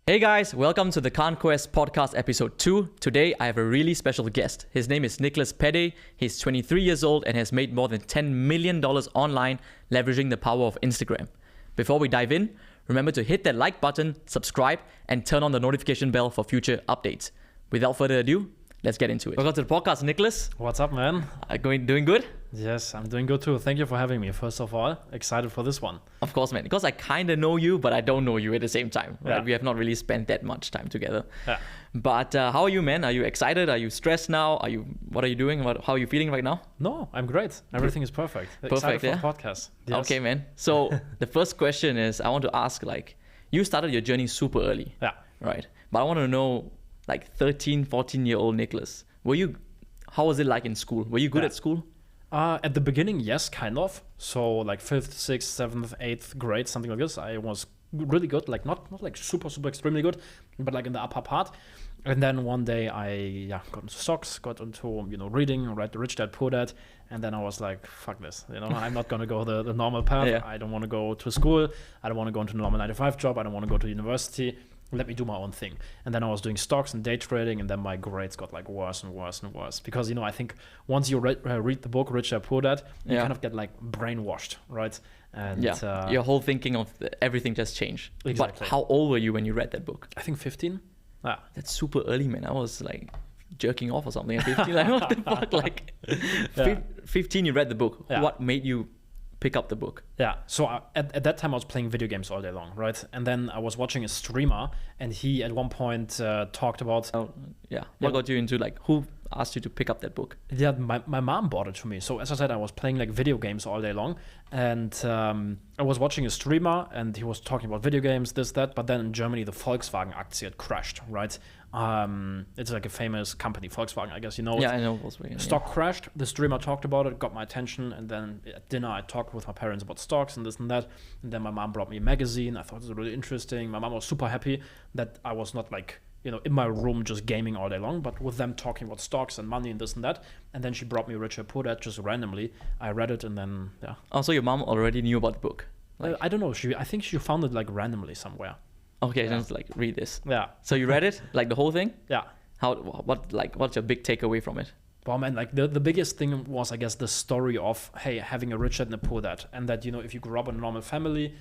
Hey guys, welcome to the Conquest Podcast episode 2. Today I have a really special guest. His name is Niklas Pedde. He's 23 years old and has made more than $10 million online leveraging the power of Instagram. Before we dive in, remember to hit that like button, subscribe, and turn on the notification bell for future updates. Without further ado, let's get into it. Welcome to the podcast, Niklas. What's up, man? Doing good? Yes, I'm doing good too. Thank you for having me. First of all, excited for this one. Of course, man. Because I kind of know you, but I don't know you at the same time. Right? Yeah. We have not really spent that much time together. Yeah. But how are you, man? Are you excited? Are you stressed now? What are you doing? How are you feeling right now? No, I'm great. Everything is perfect. Perfect, Excited yeah? for the podcast. Yes. Okay, man. So the first question is, I want to ask, you started your journey super early. Yeah. Right. But I want to know, 13, 14-year-old Niklas, how was it like in school? Were you good at school? At the beginning, yes, kind of. So 5th, 6th, 7th, 8th grade, something like this. I was really good, not super extremely good, but in the upper part. And then one day I got into stocks, got into reading, read Rich Dad Poor Dad, and then I was like, fuck this, I'm not gonna go the normal path. Yeah. I don't want to go to school. I don't want to go into a normal 9-to-5 job. I don't want to go to university. Let me do my own thing. And then I was doing stocks and day trading, and then my grades got worse and worse and worse. Because, I think once you read the book, Rich Dad Poor Dad, you kind of get brainwashed, right? And your whole thinking of everything just changed. Exactly. But how old were you when you read that book? I think 15. Yeah. That's super early, man. I was jerking off or something at 15. What the fuck? 15 you read the book. Yeah. What made you pick up the book? Yeah, so at that time I was playing video games all day long, right? And then I was watching a streamer, and he at one point talked about... What got you into, who asked you to pick up that book? Yeah, my mom bought it to me. So as I said, I was playing video games all day long, and I was watching a streamer, and he was talking about video games, this, that, but then in Germany, the Volkswagen-Aktie had crashed, right? It's a famous company, Volkswagen, I guess you know it. Yeah, I know Volkswagen. Stock crashed. The streamer talked about it, got my attention, and then at dinner I talked with my parents about stocks and this and that. And then my mom brought me a magazine. I thought it was really interesting. My mom was super happy that I was not in my room just gaming all day long, but with them talking about stocks and money and this and that. And then she brought me Rich Dad Poor Dad just randomly. I read it, and then Oh, so your mom already knew about the book? I don't know. I think she found it randomly somewhere. Okay, then read this. Yeah. So you read it, the whole thing? Yeah. What's your big takeaway from it? Well, man, the biggest thing was, I guess, the story of, hey, having a rich dad and a poor dad. And that, if you grew up in a normal family,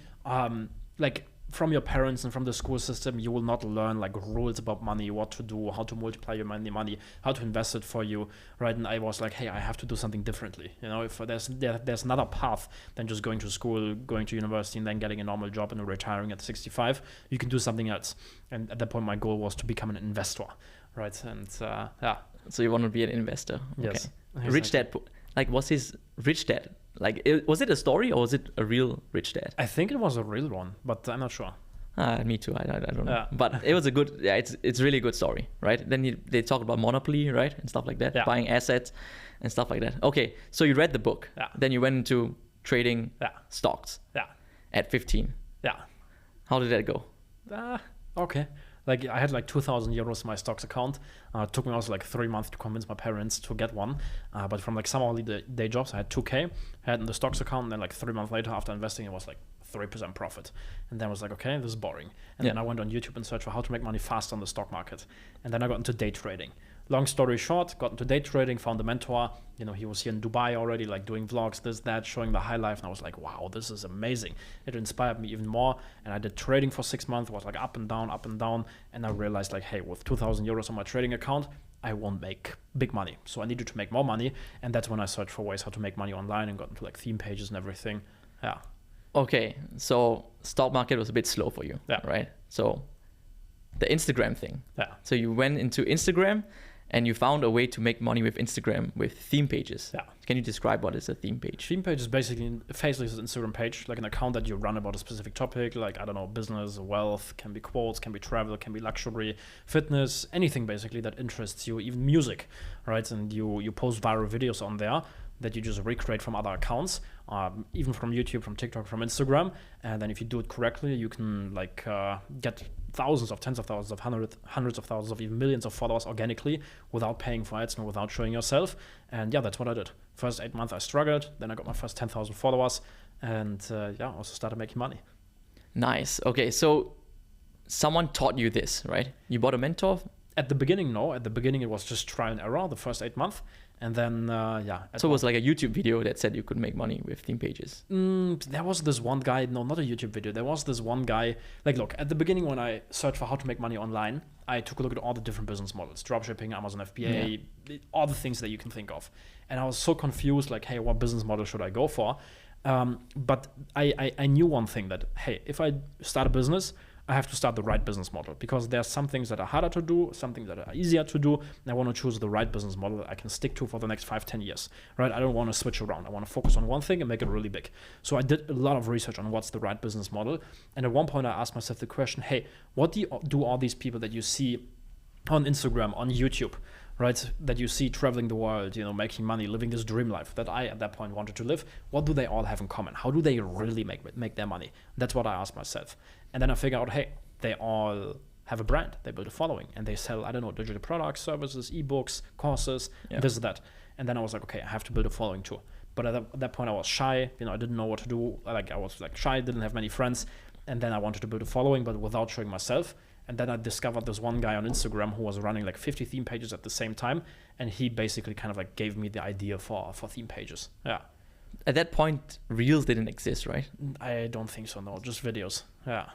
from your parents and from the school system, you will not learn rules about money, what to do, how to multiply your money, how to invest it for you, right? And I was like, hey, I have to do something differently. If there's another path than just going to school, going to university, and then getting a normal job and retiring at 65, you can do something else. And at that point, my goal was to become an investor, right? And So you want to be an investor? Yes. Okay. Rich Dad, what's his Rich Dad? Was it a story or was it a real Rich Dad? I think it was a real one, but I'm not sure. Me too. I don't know. Yeah. But it was a good. Yeah, it's really good story, right? Then they talk about monopoly, right, and stuff like that, Yeah. buying assets and stuff like that. Okay, so you read the book. Yeah. Then you went into trading Yeah. stocks. Yeah. At 15. Yeah. How did that go? Okay. I had 2,000 euros in my stocks account. It took me also 3 months to convince my parents to get one. But from summer holiday jobs, I had 2K. I had in the stocks account, and then 3 months later, after investing, it was 3% profit. And then I was okay, this is boring. And then I went on YouTube and searched for how to make money fast on the stock market. And then I got into day trading. Long story short, got into day trading, found a mentor. He was here in Dubai already, doing vlogs, this, that, showing the high life. And I was like, wow, this is amazing. It inspired me even more. And I did trading for 6 months, was up and down, up and down. And I realized hey, with 2,000 euros on my trading account, I won't make big money. So I needed to make more money. And that's when I searched for ways how to make money online and got into theme pages and everything. Yeah. Okay, so stock market was a bit slow for you, right? So the Instagram thing. Yeah. So you went into Instagram and you found a way to make money with Instagram with theme pages. Yeah. Can you describe what is a theme page? Theme page is basically a faceless Instagram page, an account that you run about a specific topic, I don't know, business, wealth, can be quotes, can be travel, can be luxury, fitness, anything basically that interests you, even music, right? And you post viral videos on there that you just recreate from other accounts, even from YouTube, from TikTok, from Instagram. And then if you do it correctly, you can get thousands of tens of thousands of hundreds of thousands of even millions of followers organically without paying for ads and without showing yourself. And that's what I did. First 8 months I struggled, then I got my first 10,000 followers, and also started making money. Nice. Okay, so someone taught you this, right? You bought a mentor? At the beginning, no. At the beginning, it was just trial and error the first 8 months. And then, So it was like a YouTube video that said you could make money with theme pages. There was this one guy, no, not a YouTube video. There was this one guy, like, look, at the beginning when I searched for how to make money online, I took a look at all the different business models, dropshipping, Amazon FBA, all the things that you can think of. And I was so confused, like, hey, what business model should I go for? But I knew one thing that, hey, if I start a business, I have to start the right business model, because there's some things that are harder to do, some things that are easier to do, and I want to choose the right business model that I can stick to for the next 5-10 years, right? I don't want to switch around. I want to focus on one thing and make it really big. So I did a lot of research on what's the right business model. And at one point I asked myself the question, hey, what do all these people that you see on Instagram, on YouTube, right, that you see traveling the world, making money, living this dream life that I at that point wanted to live, what do they all have in common? How do they really make their money? That's what I asked myself. And then I figured out, hey, they all have a brand, they build a following, and they sell, I don't know, digital products, services, ebooks, courses, this, that. And then I was like, okay, I have to build a following too. But at that point I was shy, I didn't know what to do. I was shy, didn't have many friends. And then I wanted to build a following, but without showing myself. And then I discovered this one guy on Instagram who was running 50 theme pages at the same time. And he basically kind of gave me the idea for theme pages. Yeah. At that point, Reels didn't exist, right? I don't think so, no, just videos. Yeah.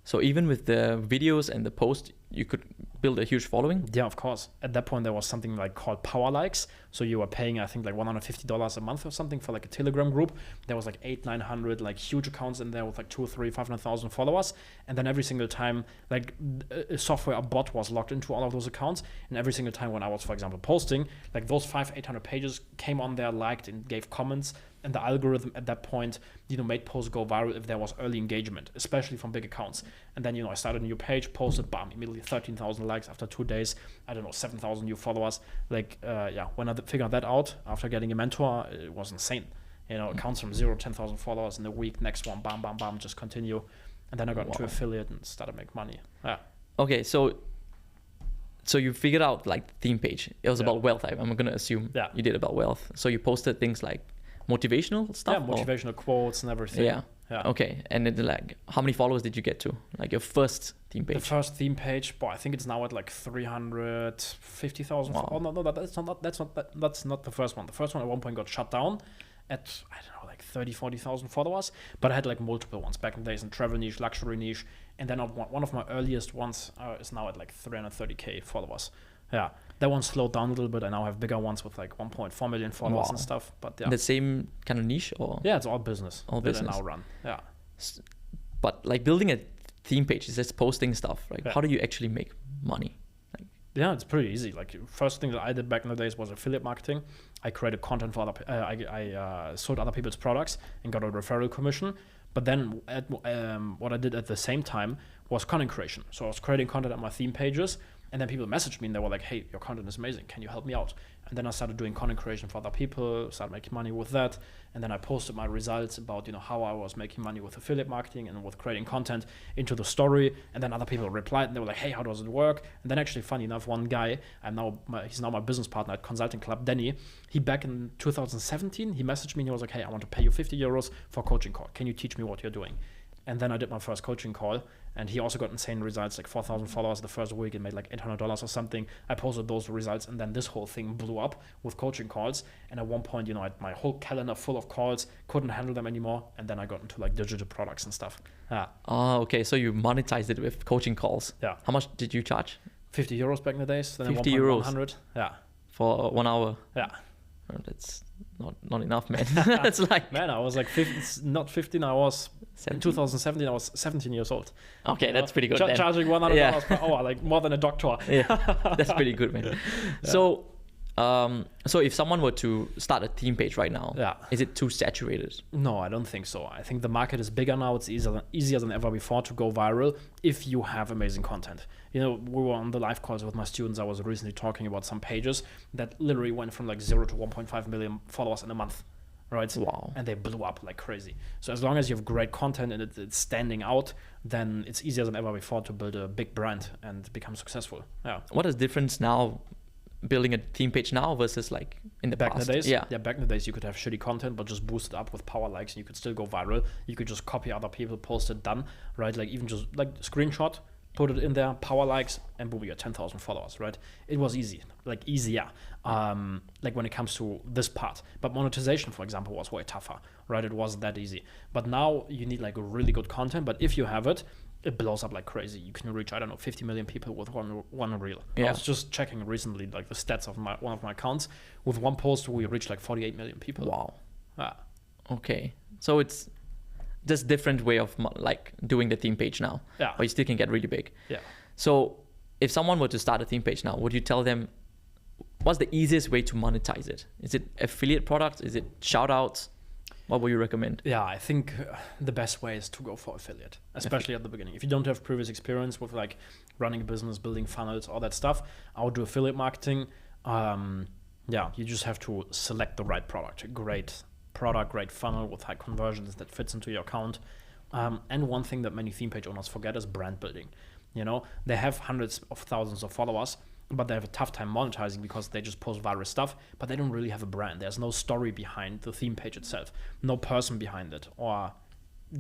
So even with the videos and the post, you could build a huge following? Yeah, of course. At that point, there was something called power likes. So you were paying, I think, $150 a month or something for a Telegram group. There was 800-900 huge accounts in there with 200,000, 300,000, 500,000 followers. And then every single time, a software, a bot was logged into all of those accounts. And every single time when I was, for example, posting, those 500-800 pages came on there, liked and gave comments. And the algorithm at that point, made posts go viral if there was early engagement, especially from big accounts. And then, I started a new page, posted, bam, immediately 13,000 likes after 2 days. I don't know, 7,000 new followers. When I figured that out after getting a mentor, it was insane. Accounts from 0 to 10,000 followers in a week, next one, bam, bam, bam, just continue. And then I got into affiliate and started to make money. Yeah. Okay, so you figured out theme page. It was about wealth. I'm going to assume you did about wealth. So you posted things like motivational stuff? Yeah, motivational quotes and everything. Yeah. Okay. And then how many followers did you get to? Your first theme page? The first theme page, I think it's now at 350,000. Wow. Oh no, that's not the first one. The first one at one point got shut down at 30,000-40,000 followers. But I had multiple ones back in the days in travel niche, luxury niche, and then one of my earliest ones is now at 330k followers. Yeah, that one slowed down a little bit. I now have bigger ones with 1.4 million followers and stuff. But yeah, the same kind of niche, or it's all business. All business. I now run. Yeah, but building a theme page is just posting stuff. How do you actually make money? Yeah, it's pretty easy. First thing that I did back in the days was affiliate marketing. I created content for I sold other people's products and got a referral commission. But then what I did at the same time was content creation. So I was creating content on my theme pages. And then people messaged me and they were like, hey, your content is amazing. Can you help me out? And then I started doing content creation for other people, started making money with that. And then I posted my results about, how I was making money with affiliate marketing and with creating content into the story. And then other people replied and they were like, hey, how does it work? And then actually, funny enough, one guy, he's now my business partner at Consulting Club, Danny. He back in 2017, he messaged me and he was like, hey, I want to pay you €50 for a coaching call. Can you teach me what you're doing? And then I did my first coaching call, and he also got insane results, 4,000 followers the first week and made $800 or something. I posted those results, and then this whole thing blew up with coaching calls. And at one point, I had my whole calendar full of calls, couldn't handle them anymore. And then I got into digital products and stuff. Yeah. Oh, okay. So you monetized it with coaching calls. Yeah. How much did you charge? €50 back in the days. Then €50. 100. Yeah. For 1 hour. Yeah. That's not enough, man. That's man, I was not 15. I was 17? In 2017. I was 17 years old. Okay, that's pretty good. Charging $100 per hour, more than a doctor. Yeah, that's pretty good, man. Yeah. So if someone were to start a theme page right now, is it too saturated? No, I don't think so. I think the market is bigger now. It's easier than ever before to go viral if you have amazing content. We were on the live calls with my students. I was recently talking about some pages that literally went from 0 to 1.5 million followers in a month. Right? Wow. And they blew up like crazy. So as long as you have great content and it's standing out, then it's easier than ever before to build a big brand and become successful. Yeah. What is the difference now building a theme page now versus in the back past? In the days? Yeah, back in the days you could have shitty content but just boost it up with power likes and you could still go viral. You could just copy other people, post it, done, right? Even just screenshot, put it in there, power likes, and boom, you got 10,000 followers, right? It was easy, like easier, like when it comes to this part. But monetization, for example, was way tougher, right? It wasn't that easy. But now you need like a really good content, but if you have it, it blows up like crazy. You can reach, 50 million people with one reel. Yeah. I was just checking recently, like the stats of one of my accounts. With one post, we reached like 48 million people. Wow. Yeah. Okay. So it's just different way of like doing the theme page now. Yeah. Or you still can get really big. Yeah. So if someone were to start a theme page now, would you tell them what's the easiest way to monetize it? Is it affiliate products? Is it shout outs? What would you recommend? Yeah, I think the best way is to go for affiliate, especially at the beginning. If you don't have previous experience with like running a business, building funnels, all that stuff, I would do affiliate marketing. You just have to select the right product, a great product, great funnel with high conversions that fits into your account. And one thing that many theme page owners forget is brand building. You know, they have hundreds of thousands of followers, but they have a tough time monetizing because they just post viral stuff, but they don't really have a brand. There's no story behind the theme page itself, no person behind it, or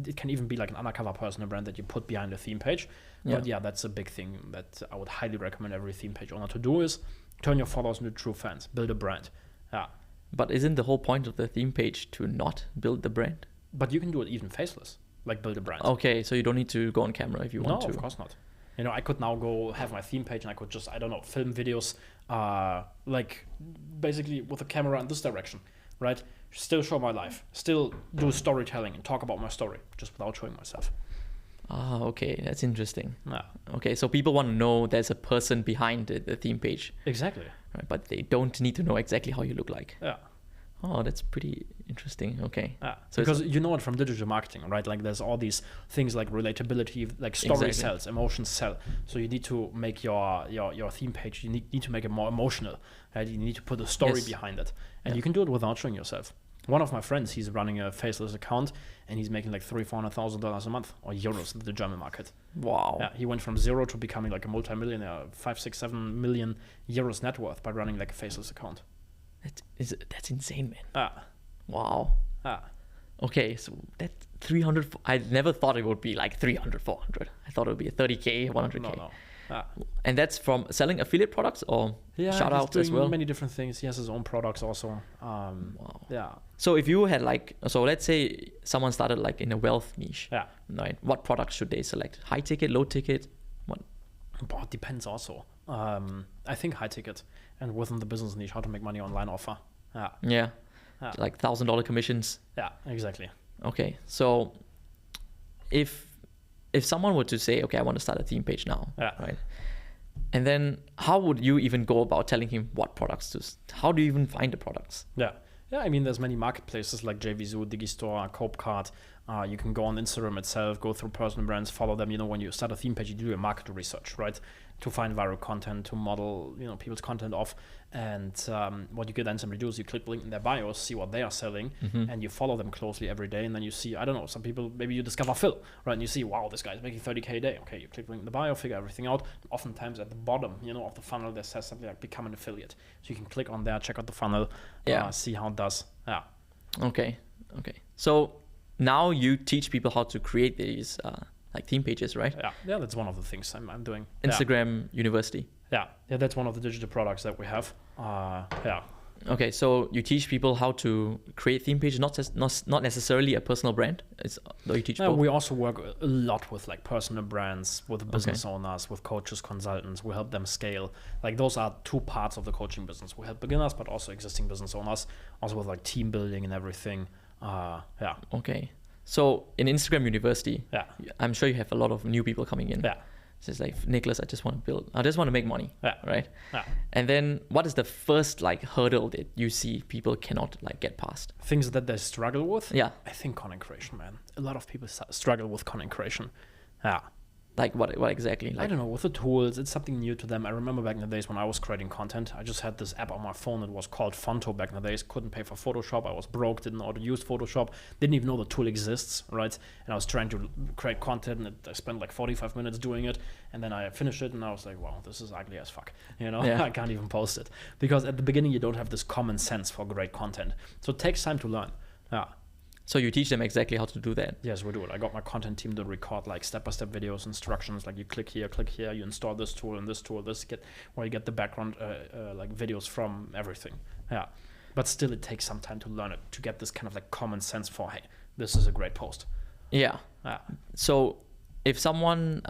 it can even be like an undercover personal brand that you put behind the theme page. Yeah. But yeah, that's a big thing that I would highly recommend every theme page owner to do is turn your followers into true fans, build a brand. Yeah. But isn't the whole point of the theme page to not build the brand? But you can do it even faceless, like build a brand. Okay, so you don't need to go on camera if you want to. No, of course not. You know, I could now go have my theme page and I could just, film videos, like basically with a camera in this direction, right? Still show my life, still do storytelling and talk about my story, just without showing myself. Ah, okay, that's interesting. Yeah. Okay, so people want to know there's a person behind the theme page, Exactly. right? But they don't need to know exactly how you look like. Yeah. Oh, that's pretty interesting. Okay. Yeah. So Because you know it from digital marketing, right? Like there's all these things like relatability, like story Exactly. sells, emotions sell. So you need to make your theme page, you need to make it more emotional, right? You need to put a story Yes. behind it. And Yeah. you can do it without showing yourself. One of my friends, he's running a faceless account and he's making like $300,000-$400,000 a month, or euros in the German market. Wow. Yeah, he went from zero to becoming like a multi-millionaire, 5, 6, 7 million euros net worth by running like a faceless account. That's insane, man. Ah, Wow. ah. Okay, so that 300, I never thought it would be like 300, 400. I thought it would be a 30K, 100K. No. Ah. And that's from selling affiliate products or shout outs he's as doing well? many different things. He has his own products also. Wow. Yeah. So if you had so let's say someone started like in a wealth niche, Yeah. right? What products should they select? High ticket, low ticket? What? But it depends also. I think high ticket and within the business niche, how to make money online offer. Yeah. Yeah. Yeah. Like $1,000 commissions. Yeah, exactly. Okay. So if someone were to say, okay, I want to start a theme page now, Yeah. right? And then how would you even go about telling him what products how do you even find the products? Yeah. Yeah, I mean, there's many marketplaces like JVZoo, Digistore, Copecard. You can go on Instagram itself, go through personal brands, follow them. You know, when you start a theme page, you do your market research, right? To find viral content, to model, people's content off. And what you can then simply do is you click the link in their bios, see what they are selling, and you follow them closely every day. And then you see, I don't know, some people, maybe you discover Phil, right? And you see, wow, this guy's making 30K a day. Okay, you click the link in the bio, figure everything out. Oftentimes at the bottom, of the funnel, there says something like become an affiliate. So you can click on there, check out the funnel, see how it does. Yeah. Okay. So now you teach people how to create these like theme pages, right? Yeah, that's one of the things I'm doing. Instagram University. Yeah, that's one of the digital products that we have. Okay, so you teach people how to create theme pages, not necessarily a personal brand. Though you teach both. We also work a lot with like personal brands, with business owners, with coaches, consultants. We help them scale. Like those are two parts of the coaching business. We help beginners, but also existing business owners, also with like team building and everything. Okay, so in Instagram University, I'm sure you have a lot of new people coming in. Yeah. So it's like, Niklas, I just want to make money, right? Yeah. And then what is the first like hurdle that you see people cannot like get past? Things that they struggle with? Yeah. I think content creation, man. A lot of people struggle with content creation. Yeah. Like what exactly? Like, I don't know, with the tools, it's something new to them. I remember back in the days when I was creating content, I just had this app on my phone. It was called Fonto back in the days. Couldn't pay for Photoshop. I was broke, didn't know how to use Photoshop, didn't even know the tool exists, right? And I was trying to create content and I spent like 45 minutes doing it. And then I finished it and I was like, wow, this is ugly as fuck. I can't even post it. Because at the beginning, you don't have this common sense for great content. So it takes time to learn. Yeah. So you teach them exactly how to do that. Yes, we do it. I got my content team to record like step-by-step videos, instructions, like you click here, you install this tool and this tool, where you get the background like videos from everything. Yeah. But still it takes some time to learn it, to get this kind of like common sense for, hey, this is a great post. Yeah. So if someone,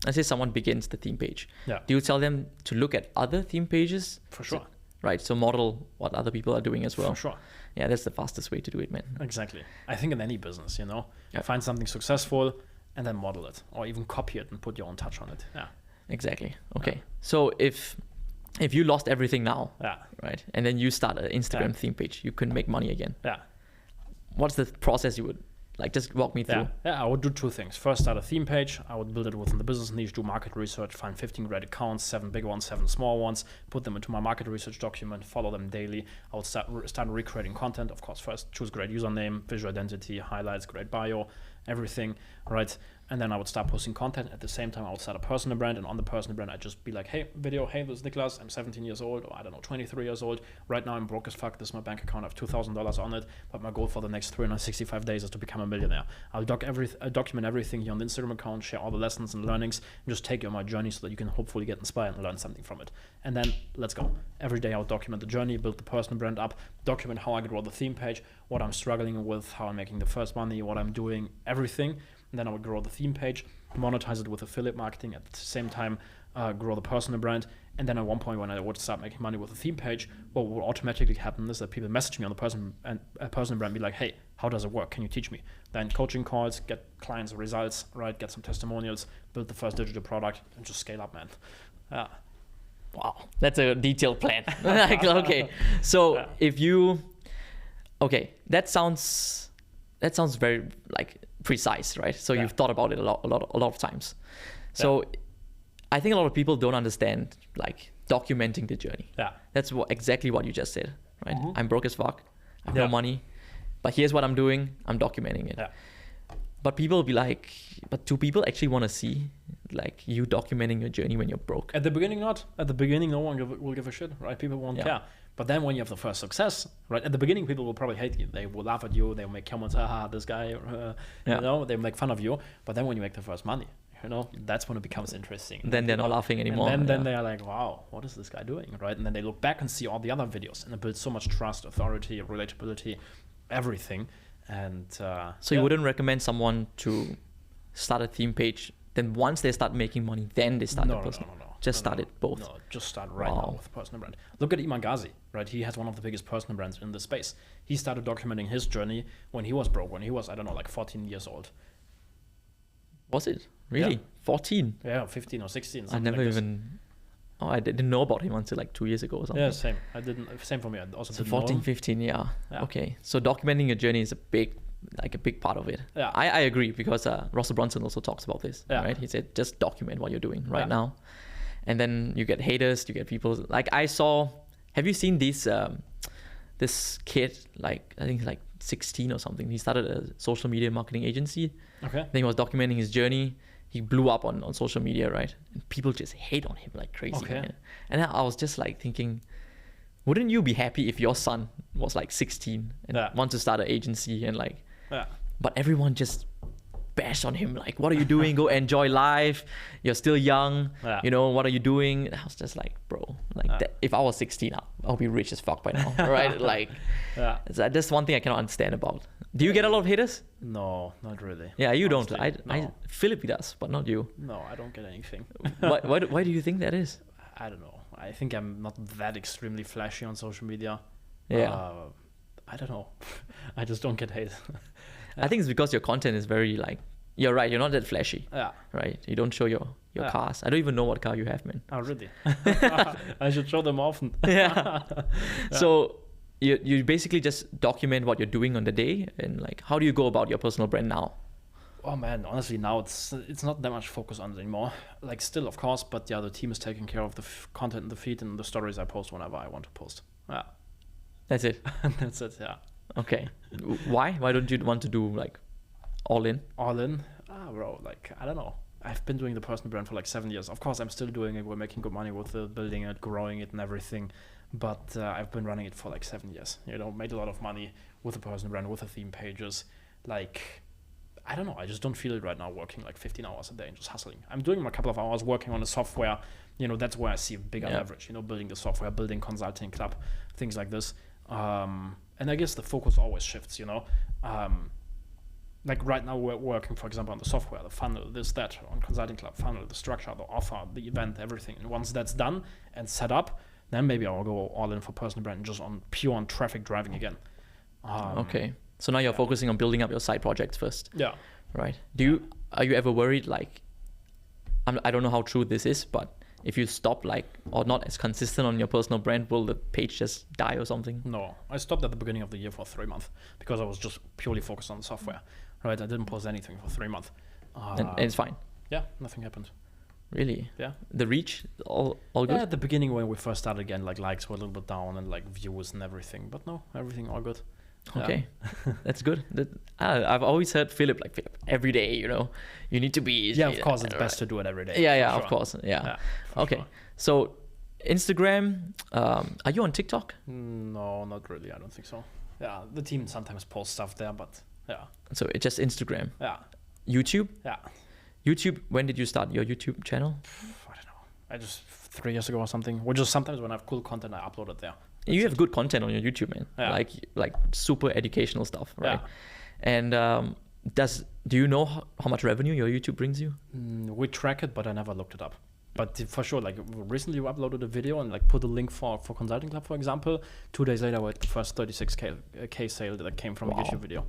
let's say someone begins the theme page, do you tell them to look at other theme pages? For sure. Right, so model what other people are doing as well. For sure. Yeah, that's the fastest way to do it, man. Exactly. I think in any business, find something successful and then model it, or even copy it and put your own touch on it. Yeah. Exactly. Okay. So if you lost everything now, right, and then you start an Instagram theme page, you can make money again. Yeah. What's the process you would like? Just walk me through. Yeah, I would do two things. First, start a theme page. I would build it within the business niche, do market research, find 15 great accounts, 7 big ones, 7 small ones, put them into my market research document, follow them daily. I would start recreating content. Of course, first choose great username, visual identity, highlights, great bio, everything, right? And then I would start posting content. At the same time, I would start a personal brand, and on the personal brand, I'd just be like, hey, video, hey, this is Niklas, I'm 17 years old, or I don't know, 23 years old. Right now, I'm broke as fuck. This is my bank account. I have $2,000 on it, but my goal for the next 365 days is to become a millionaire. I'll document everything here on the Instagram account, share all the lessons and learnings, and just take you on my journey so that you can hopefully get inspired and learn something from it. And then let's go. Every day, I'll document the journey, build the personal brand up, document how I grow the theme page, what I'm struggling with, how I'm making the first money, what I'm doing, everything. And then I would grow the theme page, monetize it with affiliate marketing, at the same time grow the personal brand. And then at one point when I would start making money with the theme page, what will automatically happen is that people message me on the personal brand and be like, hey, how does it work? Can you teach me? Then coaching calls, get clients results, right? Get some testimonials, build the first digital product, and just scale up, man. Yeah. Wow, that's a detailed plan. Like, okay, so that sounds very like precise, right? So you've thought about it a lot of times. So I think a lot of people don't understand like documenting the journey. Yeah, that's exactly what you just said, right? Mm-hmm. I'm broke as fuck. I have no money, but here's what I'm doing. I'm documenting it. Yeah. But people will be like, but do people actually want to see like you documenting your journey when you're broke? At the beginning, not. At the beginning, no one will give a shit, right? People won't care. But then when you have the first success, right? At the beginning, people will probably hate you. They will laugh at you. They'll make comments, haha, this guy, they make fun of you. But then when you make the first money, that's when it becomes interesting. Then they're not laughing anymore. And then they're like, wow, what is this guy doing, right? And then they look back and see all the other videos, and it builds so much trust, authority, relatability, everything. And so you wouldn't recommend someone to start a theme page, then once they start making money, then they start the personal? No. Just start it both? No, just start right now with a personal brand. Look at Iman Ghazi, right? He has one of the biggest personal brands in the space. He started documenting his journey when he was broke, when he was, 14 years old. Was it? Really? Yeah. 14? Yeah, 15 or 16. I never even... Oh, I didn't know about him until like 2 years ago or something. Yeah, same. Same for me. I also didn't 14, know 15, yeah. Okay. So documenting your journey is a big part of it. Yeah. I agree because Russell Brunson also talks about this, right? He said, just document what you're doing right now. And then you get haters, you get people like have you seen this kid, like, I think he's like 16 or something. He started a social media marketing agency. Okay. Then he was documenting his journey. He blew up on social media, right? And people just hate on him like crazy. Okay. Man. And I was just like thinking, wouldn't you be happy if your son was like 16 and wants to start an agency and like, but everyone just bash on him like, what are you doing? Go enjoy life. You're still young. What are you doing? And I was just like, bro, like that, if I was 16, I'll be rich as fuck by now, right? Like, that's one thing I cannot understand about. Do you get a lot of haters? No, not really. Yeah, you honestly, don't. Philip does, but not you. No, I don't get anything. Why do you think that is? I don't know. I think I'm not that extremely flashy on social media. Yeah. I don't know. I just don't get hate. I think it's because your content is very like, you're right, you're not that flashy. Yeah. Right? You don't show your cars. I don't even know what car you have, man. Oh, really? I should show them often. Yeah. So you basically just document what you're doing on the day, and like, how do you go about your personal brand now? Oh man, honestly now it's not that much focus on it anymore. Like still, of course, but the team is taking care of the content in the feed and the stories I post whenever I want to post. Yeah. That's it? That's it, yeah. Okay. Why? Why don't you want to do like all in? All in? Bro, like, I don't know. I've been doing the personal brand for like 7 years. Of course, I'm still doing it. We're making good money with it, building it, growing it and everything. but I've been running it for like 7 years. You know, made a lot of money with the personal brand, with the theme pages. Like, I don't know, I just don't feel it right now working like 15 hours a day and just hustling. I'm doing a couple of hours working on the software. You know, that's where I see a bigger leverage, you know, building the software, building consulting club, things like this. And I guess the focus always shifts, you know. Like right now we're working, for example, on the software, the funnel, this, that, on consulting club, funnel, the structure, the offer, the event, everything. And once that's done and set up, then maybe I'll go all in for personal brand and just on pure on traffic driving again. Okay. So now you're focusing on building up your side projects first. Yeah. Right. Are you ever worried, like, I don't know how true this is, but if you stop, like, or not as consistent on your personal brand, will the page just die or something? No, I stopped at the beginning of the year for 3 months because I was just purely focused on the software, right? I didn't post anything for 3 months. And it's fine. Yeah, nothing happened. Really? Yeah. The reach, all good? Yeah, at the beginning when we first started again, like likes were a little bit down and like views and everything, but no, everything all good. Okay, that's good. I've always heard Philip, every day, you know, you need to be... Yeah, of course, it's best to do it every day. Yeah, sure. of course, yeah. Okay, sure. So Instagram, are you on TikTok? No, not really, I don't think so. Yeah, the team sometimes posts stuff there, but yeah. So it's just Instagram? Yeah. YouTube? Yeah. YouTube, when did you start your YouTube channel? I don't know. I just 3 years ago or something. Or just sometimes when I have cool content, I upload it there. You have good content on your YouTube, man. Yeah. Like super educational stuff, right? Yeah. And do you know how much revenue your YouTube brings you? We track it, but I never looked it up. But for sure, like recently we uploaded a video and like put a link for Consulting Club, for example. 2 days later, we had the first 36K sale that came from a YouTube video.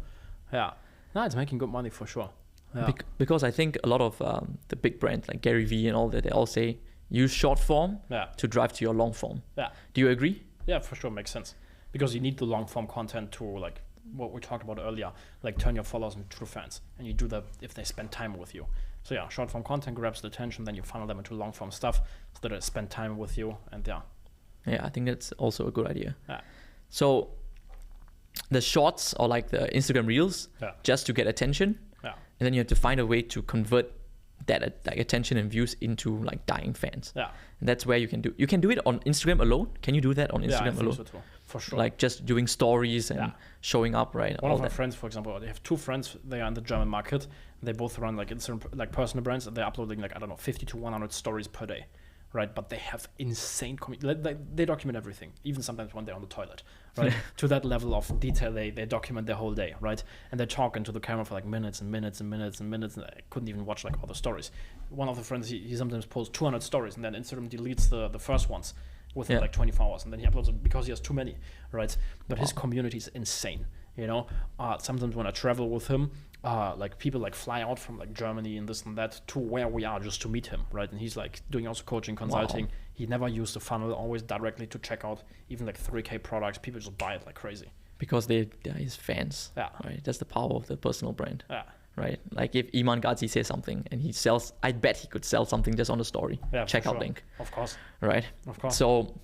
Yeah. No, it's making good money for sure. Yeah. Because I think a lot of the big brands like Gary Vee and all that, they all say use short form to drive to your long form. Yeah. Do you agree? Yeah, for sure, makes sense. Because you need the long form content to, like what we talked about earlier, like turn your followers into true fans. And you do that if they spend time with you. So yeah, short form content grabs the attention, then you funnel them into long form stuff so that they spend time with you. And yeah, I think that's also a good idea. Yeah. So the shorts or like the Instagram reels, just to get attention. Yeah. And then you have to find a way to convert that like attention and views into like dying fans. Yeah. And that's where you can do it on Instagram alone. Can you do that on Instagram alone? So too, for sure. Like just doing stories and showing up, right? One of my friends, for example, they have 2 friends. They are in the German market. They both run like Instagram, like personal brands. And they're uploading like, I don't know, 50 to 100 stories per day, right? But they have insane they document everything, even sometimes when they're on the toilet, right? To that level of detail, they document their whole day, right? And they talk into the camera for like minutes and minutes and minutes and minutes, and I couldn't even watch like all the stories. One of the friends, he sometimes posts 200 stories, and then Instagram deletes the first ones within like 24 hours, and then he uploads it because he has too many, right? But his community is insane, you know? Sometimes when I travel with him, like people like fly out from like Germany and this and that to where we are just to meet him, right? And he's like doing also coaching, consulting. He never used the funnel, always directly to check out even like 3K products. People just buy it like crazy. Because they're his fans. Yeah. Right. That's the power of the personal brand. Yeah. Right. Like if Iman Ghazi says something and he sells, I bet he could sell something just on the story. Yeah. Checkout link. Of course. Right. Of course. So,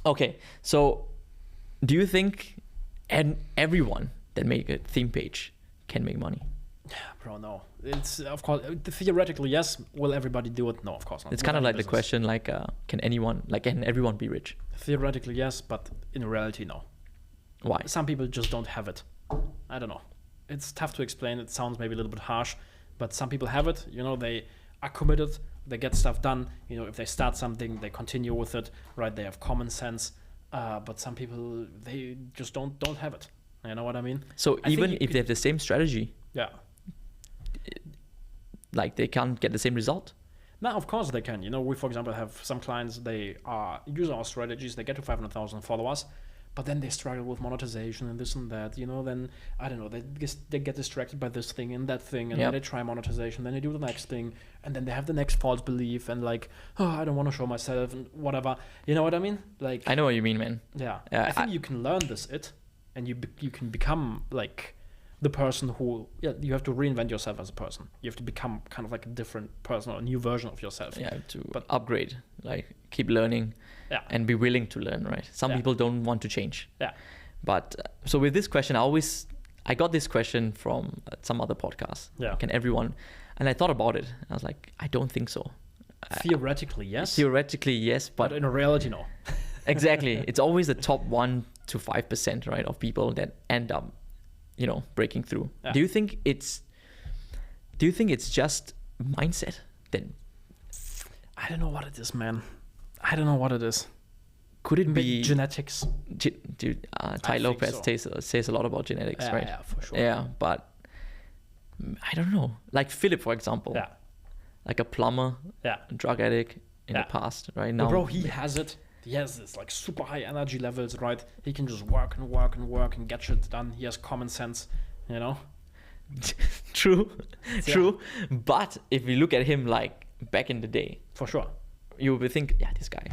okay. So, do you think everyone that make a theme page can make money? Bro, no. It's of course theoretically yes. Will everybody do it? No, of course not. It's kind of like the question, like, can everyone be rich? Theoretically yes, but in reality no. Why? Some people just don't have it. I don't know. It's tough to explain. It sounds maybe a little bit harsh, but some people have it. You know, they are committed. They get stuff done. You know, if they start something, they continue with it. Right? They have common sense. But some people, they just don't have it. You know what I mean? So even if they have the same strategy, like they can't get the same result? No, of course they can. You know, we, for example, have some clients, they use our strategies, they get to 500,000 followers, but then they struggle with monetization and this and that, you know, then, I don't know, they get distracted by this thing and that thing, and then they try monetization, then they do the next thing, and then they have the next false belief, and like, oh, I don't want to show myself, and whatever. You know what I mean? Like, I know what you mean, man. Yeah. I think you can learn this, and you can become, like, the person who, you have to reinvent yourself as a person. You have to become kind of like a different person or a new version of yourself. Yeah, but upgrade, like keep learning and be willing to learn, right? Some people don't want to change. Yeah. But so with this question, I got this question from some other podcast. Yeah. Can everyone, and I thought about it. I was like, I don't think so. Theoretically, yes. Theoretically, yes. But in reality, no. Exactly. It's always the top 1 to 5%, right, of people that end up, breaking through. Yeah. Do you think it's just mindset then? I don't know what it is, man. I don't know what it is. Could it be genetics? Ty Lopez says a lot about genetics, right? Yeah, for sure. Yeah, but I don't know. Like Philip, for example. Yeah. Like a plumber, Yeah. a drug addict in the past, right? Now, bro, he has it. He has this like super high energy levels, right? He can just work and get shit done. He has common sense, True. Yeah. True. But if we look at him like back in the day, For sure. you would think, yeah, this guy,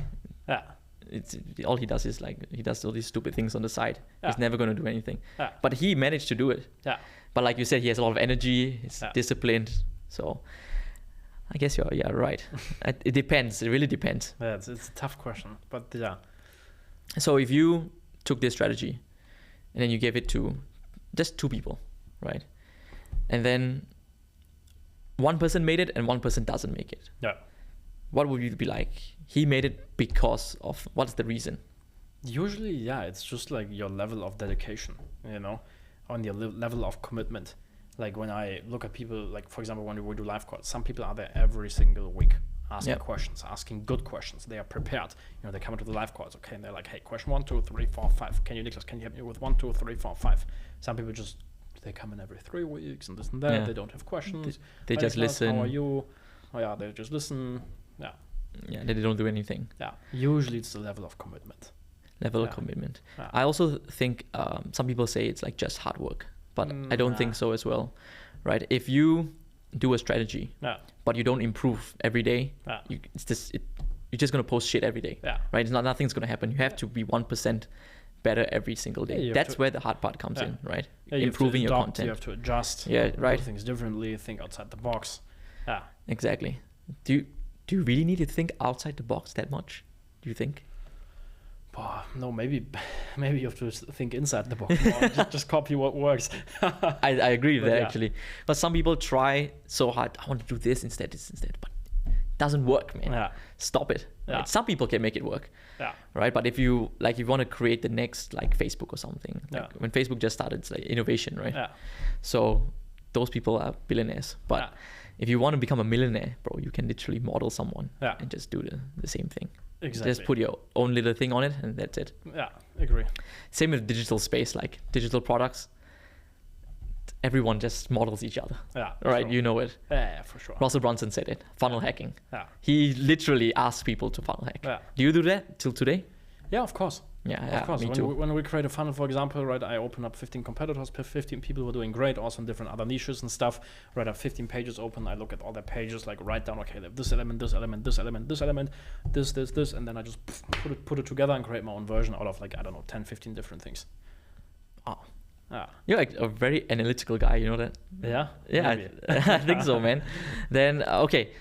Yeah. it's all he does is like he does all these stupid things on the side. Yeah. He's never going to do anything. Yeah. But he managed to do it. Yeah. But like you said, he has a lot of energy. He's Yeah. disciplined. So I guess you're right. It depends. It really depends. Yeah, it's a tough question, but yeah. So if you took this strategy and then you gave it to just 2 people, right? And then one person made it and one person doesn't make it. Yeah. What would you be like? He made it because of, what's the reason? Usually, yeah, it's just like your level of dedication, on your level of commitment. Like when I look at people, like for example, when we do live calls, some people are there every single week asking questions, asking good questions. They are prepared. They come into the live calls, okay, and they're like, hey, question 1, 2, 3, 4, 5. Niklas, can you help me with 1, 2, 3, 4, 5? Some people they come in every 3 weeks and this and that. Yeah. They don't have questions. They Hi, just Niklas, listen. How are you? Oh yeah, they just listen. Yeah. Yeah, they don't do anything. Yeah. Usually it's the level of commitment. Level of commitment. Yeah. I also think some people say it's like just hard work, but I don't think so as well, right? If you do a strategy, but you don't improve every day, you're just gonna post shit every day, right? Nothing's gonna happen. You have to be 1% better every single day. That's where the hard part comes in, right? Yeah, Improving your content. You have to adjust. Yeah, right. Do things differently. Think outside the box. Yeah. Exactly. Do you really need to think outside the box that much? Do you think? No, maybe you have to think inside the box more. just copy what works. I agree with that actually. But some people try so hard. I want to do this instead, but it doesn't work, man. Yeah. Stop it. Yeah. Right? Some people can make it work. Yeah. Right. But if you want to create the next like Facebook or something, like when Facebook just started, it's like innovation, right? Yeah. So those people are billionaires. But if you want to become a millionaire, bro, you can literally model someone and just do the same thing. Exactly. Just put your own little thing on it and that's it. Yeah, agree. Same with digital space, like digital products. Everyone just models each other. Yeah. Right, sure. you know it. Yeah, for sure. Russell Brunson said it. Funnel hacking. Yeah. He literally asks people to funnel hack. Yeah. Do you do that till today? Yeah, of course. Yeah, Of course. me too. When we create a funnel, for example, right, I open up 15 competitors, 15 people who are doing great, also in different other niches and stuff. Right, I have 15 pages open. I look at all their pages, like write down, okay, they have this element, this element, this element, this element, this, and then I just put it together and create my own version out of 10, 15 different things. Oh. Yeah. You're like a very analytical guy, you know that? Yeah? Yeah, I think so, man. Then, okay,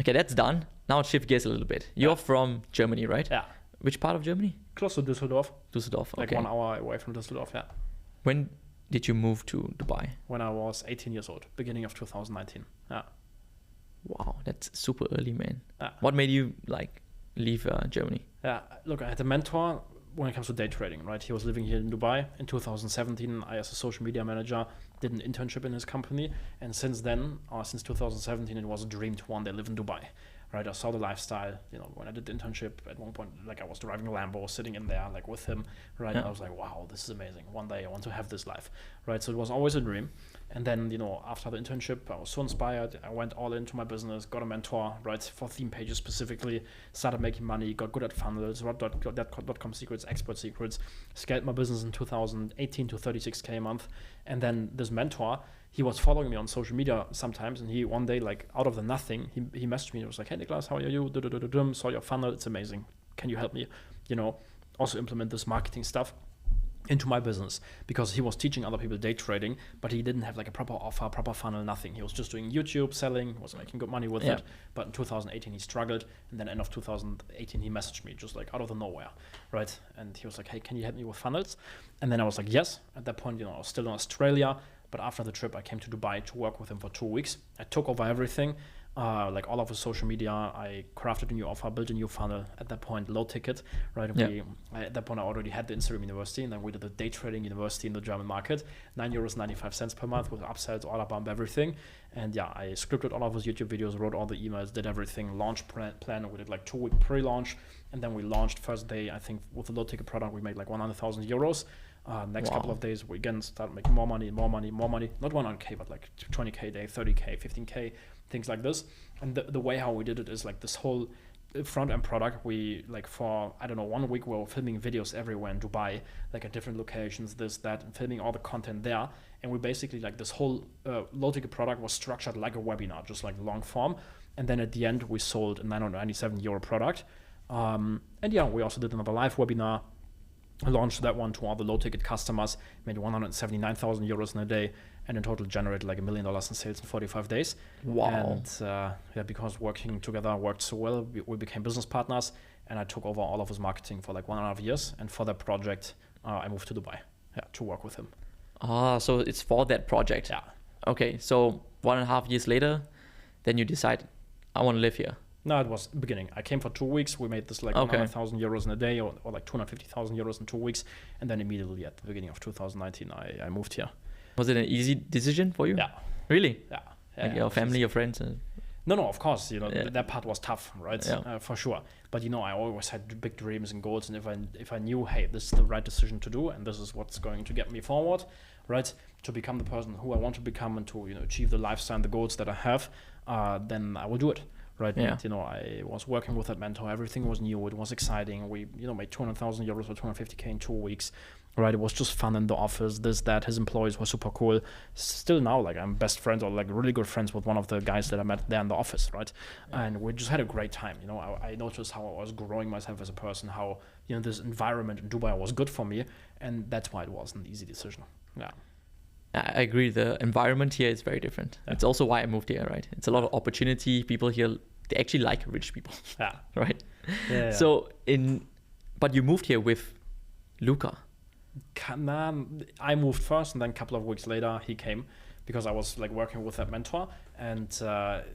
that's done. Now shift gears a little bit. You're from Germany, right? Yeah. Which part of Germany? Close to Düsseldorf. Düsseldorf, okay. Like 1 hour away from Düsseldorf, yeah. When did you move to Dubai? When I was 18 years old, beginning of 2019. Yeah. Wow, that's super early, man. Yeah. What made you leave Germany? Yeah, look, I had a mentor when it comes to day trading, right? He was living here in Dubai. In 2017, I, as a social media manager, did an internship in his company. And since then, since 2017, it was a dream to one day live in Dubai. Right, I saw the lifestyle, when I did the internship, at one point, I was driving a Lambo, sitting in there, with him, right, and I was like, wow, this is amazing, one day I want to have this life, right, so it was always a dream, and then, after the internship, I was so inspired, I went all into my business, got a mentor, right, for theme pages specifically, started making money, got good at funnels, .com secrets, expert secrets, scaled my business in 2018 to 36K a month, and then this mentor, he was following me on social media sometimes, and he one day, out of the nothing, he messaged me. He was like, "Hey Niklas, how are you? Saw your funnel, it's amazing. Can you help me? Also implement this marketing stuff into my business?" Because he was teaching other people day trading, but he didn't have a proper offer, proper funnel, nothing. He was just doing YouTube, selling, was making good money with it. But in 2018 he struggled, and then end of 2018 he messaged me just out of the nowhere, right? And he was like, "Hey, can you help me with funnels?" And then I was like, "Yes." At that point, I was still in Australia. But after the trip, I came to Dubai to work with him for 2 weeks. I took over everything. like all of the social media. I crafted a new offer, built a new funnel. At that point, low ticket, right? At that point, I already had the Instagram University, and then we did the day trading university in the German market, €9.95 per month with upsells, order bump, everything. And yeah, I scripted all of those YouTube videos, wrote all the emails, did everything, launch plan. We did like 2-week pre-launch, and then we launched first day. I think with the low ticket product, we made like €100,000. Next couple of days, we again start making more money. Not 100K, but like 20K a day, 30K, 15K, things like this. And the way how we did it is like this whole front end product. We like for, I don't know, 1 week we were filming videos everywhere in Dubai, like at different locations, this, that, and filming all the content there. And we basically like this whole low ticket product was structured like a webinar, just like long form. And then at the end, we sold a €997 product. And yeah, we also did another live webinar. Launched that one to all the low-ticket customers, made €179,000 in a day, and in total generated like $1 million in sales in 45 days. Wow. And because working together worked so well, we became business partners, and I took over all of his marketing for like 1.5 years. And for that project, I moved to Dubai to work with him. So it's for that project. Yeah. Okay, so 1.5 years later, then you decide, I want to live here. No, it was the beginning. I came for 2 weeks. We made this like €100,000 in a day, or like €250,000 in 2 weeks. And then immediately at the beginning of 2019, I moved here. Was it an easy decision for you? Yeah. Really? Yeah. Like your family, your friends? No, of course. That part was tough, right? For sure. But I always had big dreams and goals. And if I knew, hey, this is the right decision to do, and this is what's going to get me forward, right, to become the person who I want to become and to achieve the lifestyle and the goals that I have, then I will do it. Right. Yeah. And, I was working with that mentor. Everything was new. It was exciting. We, made €200,000 or 250K in 2 weeks. Right. It was just fun in the office. This, that. His employees were super cool. Still now, like I'm best friends or like really good friends with one of the guys that I met there in the office. Right. Yeah. And we just had a great time. I noticed how I was growing myself as a person. How this environment in Dubai was good for me, and that's why it was an easy decision. Yeah. I agree. The environment here is very different. Yeah. It's also why I moved here, right? It's a lot of opportunity. People here, they actually like rich people. Yeah. Right? Yeah. So but you moved here with Luca. I moved first, and then a couple of weeks later he came, because I was like working with that mentor, and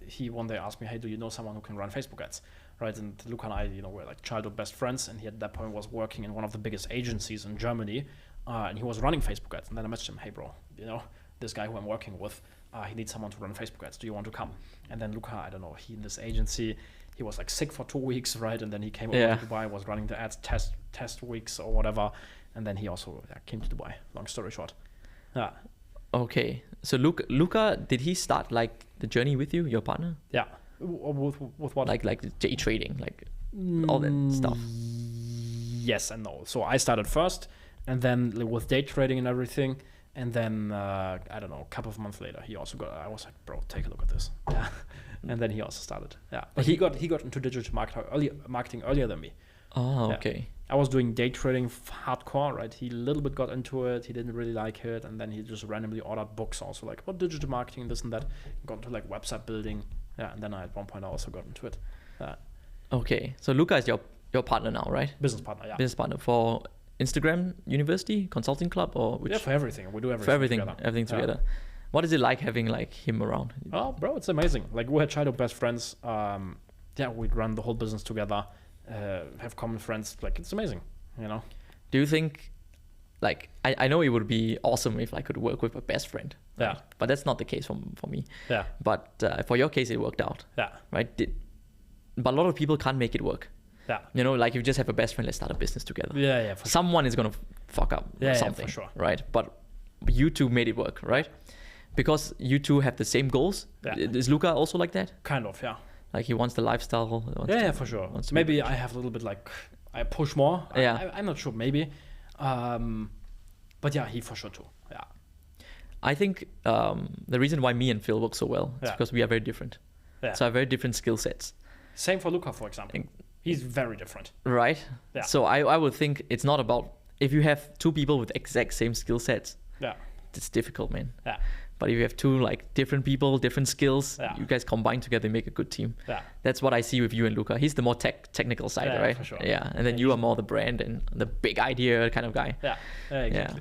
he one day asked me, hey, do you know someone who can run Facebook ads? Right. And Luca and I, were like childhood best friends, and he at that point was working in one of the biggest agencies in Germany. And he was running Facebook ads. And then I messaged him, hey, bro, this guy who I'm working with, he needs someone to run Facebook ads. Do you want to come? And then Luca, I don't know, he in this agency, he was like sick for 2 weeks, right? And then he came over to Dubai, was running the ads test weeks or whatever. And then he also came to Dubai, long story short. Yeah. Okay. So Luca, did he start like the journey with you, your partner? Yeah. With what? Like the day trading, like all that stuff. Yes and no. So I started first, and then with day trading and everything, and then I don't know, a couple of months later, he also I was like, bro, take a look at this. Yeah. And then he also started. Yeah. But he got into digital marketing earlier than me. Oh, okay. Yeah. I was doing day trading hardcore, right? He a little bit got into it. He didn't really like it, and then he just randomly ordered books also like about digital marketing, this and that. Got into like website building. Yeah. And then at one point I also got into it. Okay. So Luca is your partner now, right? Business partner, yeah. Business partner for Instagram University Consulting Club, or which? Yeah, for everything. We do everything. For everything, together. Everything together. What is it like having like him around? Oh, bro, it's amazing. Like we had childhood best friends. We'd run the whole business together. Have common friends. Like it's amazing. Do you think, like, I know it would be awesome if I could work with a best friend. Yeah. Right? But that's not the case for me. Yeah. But for your case, it worked out. Yeah. Right. But a lot of people can't make it work. Yeah. Like you just have a best friend, let's start a business together. Yeah. Someone is gonna fuck up something. Yeah, for sure. Right. But you two made it work, right? Because you two have the same goals. Yeah. Is Luca also like that? Kind of, yeah. Like he wants the lifestyle. For sure. Maybe I have a little bit like I push more. Yeah. I'm not sure. Maybe. But yeah, he for sure too. Yeah. I think the reason why me and Phil work so well is because we are very different. Yeah. So I have very different skill sets. Same for Luca, for example. He's very different. Right? Yeah. So I would think it's not about, if you have two people with exact same skill sets, it's difficult, man. Yeah. But if you have two like different people, different skills, you guys combine together and make a good team. Yeah. That's what I see with you and Luca. He's the more technical side, right? For sure. Yeah. And then you are more the brand and the big idea kind of guy. Yeah.